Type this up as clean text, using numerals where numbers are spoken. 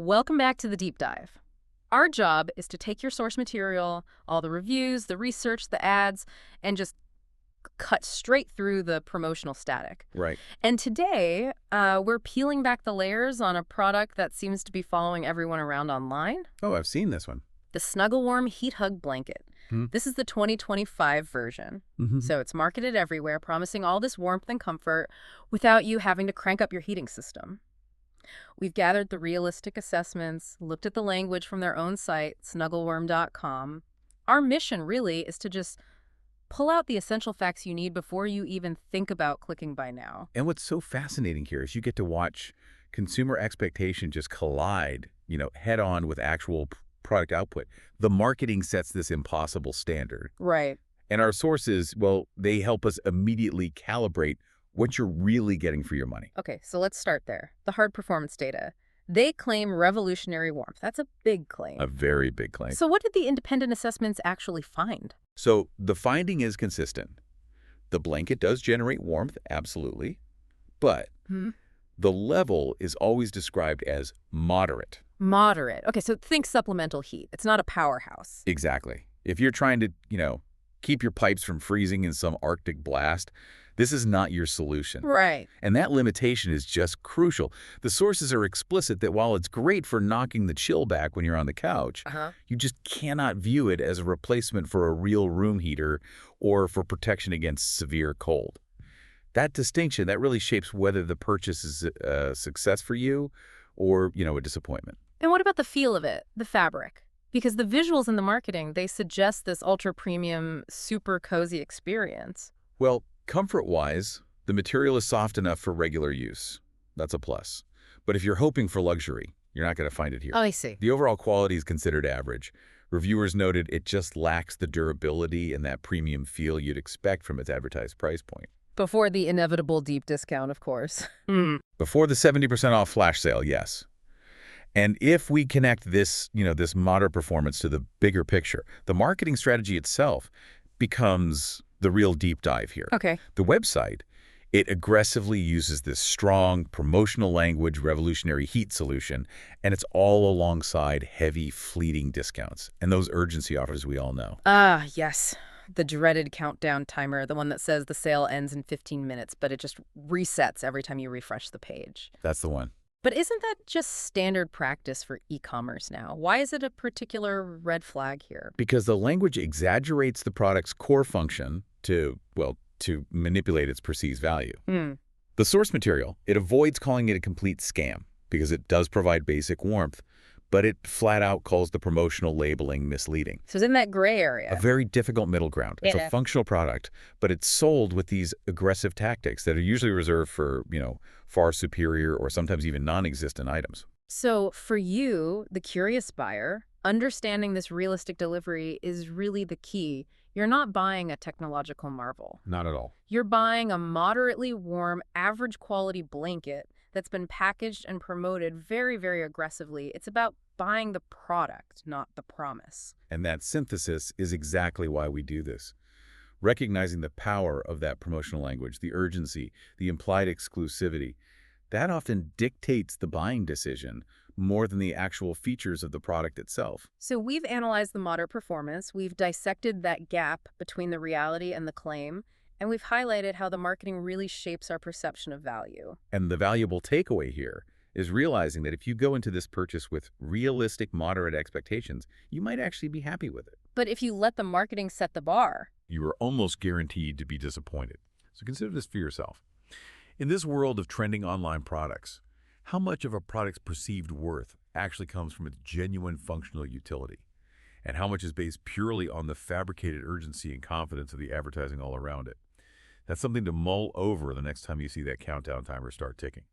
Welcome back to the deep dive. Our job is to take your source material, all the reviews, the research, the ads, and just cut straight through the promotional static. Right. And today, we're peeling back the layers on a product that seems to be following everyone around online, Oh, I've seen this one. the Snugglewarm HeatHug Blanket. Hmm. This is the 2025 version. Mm-hmm. So it's marketed everywhere, promising all this warmth and comfort without you having to crank up your heating system. We've gathered the realistic assessments, looked at the language from their own site, snugglewarm.com. Our mission really is to just pull out the essential facts you need before you even think about clicking buy now. And what's so fascinating here is you get to watch consumer expectation just collide, head on with actual product output. The marketing sets this impossible standard. Right. And our sources, well, they help us immediately calibrate what you're really getting for your money. Okay, so let's start there. The hard performance data. They claim revolutionary warmth. That's a big claim. A very big claim. So what did the independent assessments actually find? So the finding is consistent. The blanket does generate warmth, absolutely, but the level is always described as moderate. Moderate. Okay, so think supplemental heat. It's not a powerhouse. Exactly. If you're trying to, keep your pipes from freezing in some Arctic blast, this is not your solution. Right. And that limitation is just crucial. The sources are explicit that while it's great for knocking the chill back when you're on the couch, you just cannot view it as a replacement for a real room heater or for protection against severe cold. That distinction, that really shapes whether the purchase is a success for you or, a disappointment. And what about the feel of it, the fabric? Because the visuals in the marketing, they suggest this ultra-premium, super cozy experience. Well, comfort-wise, the material is soft enough for regular use. That's a plus. But if you're hoping for luxury, you're not going to find it here. Oh, I see. The overall quality is considered average. Reviewers noted it just lacks the durability and that premium feel you'd expect from its advertised price point. Before the inevitable deep discount, of course. Before the 70% off flash sale, yes. And if we connect this, this moderate performance to the bigger picture, the marketing strategy itself becomes the real deep dive here. Okay. The website, it aggressively uses this strong promotional language, revolutionary heat solution, and it's all alongside heavy, fleeting discounts and those urgency offers we all know. Ah, yes. The dreaded countdown timer, the one that says the sale ends in 15 minutes, but it just resets every time you refresh the page. That's the one. But isn't that just standard practice for e-commerce now? Why is it a particular red flag here? Because the language exaggerates the product's core function to manipulate its perceived value. The source material, it avoids calling it a complete scam because it does provide basic warmth, but it flat out calls the promotional labeling misleading. So it's in that gray area. A very difficult middle ground. It's a functional product, but it's sold with these aggressive tactics that are usually reserved for, far superior or sometimes even non-existent items. So for you, the curious buyer, understanding this realistic delivery is really the key. You're not buying a technological marvel. Not at all. You're buying a moderately warm, average quality blanket that's been packaged and promoted very, very aggressively. It's about buying the product, not the promise. And that synthesis is exactly why we do this. Recognizing the power of that promotional language, the urgency, the implied exclusivity, that often dictates the buying decision more than the actual features of the product itself. So we've analyzed the moderate performance, we've dissected that gap between the reality and the claim, and we've highlighted how the marketing really shapes our perception of value. And the valuable takeaway here is realizing that if you go into this purchase with realistic, moderate expectations, you might actually be happy with it. But if you let the marketing set the bar, you are almost guaranteed to be disappointed. So consider this for yourself. In this world of trending online products, how much of a product's perceived worth actually comes from its genuine functional utility? And how much is based purely on the fabricated urgency and confidence of the advertising all around it? That's something to mull over the next time you see that countdown timer start ticking.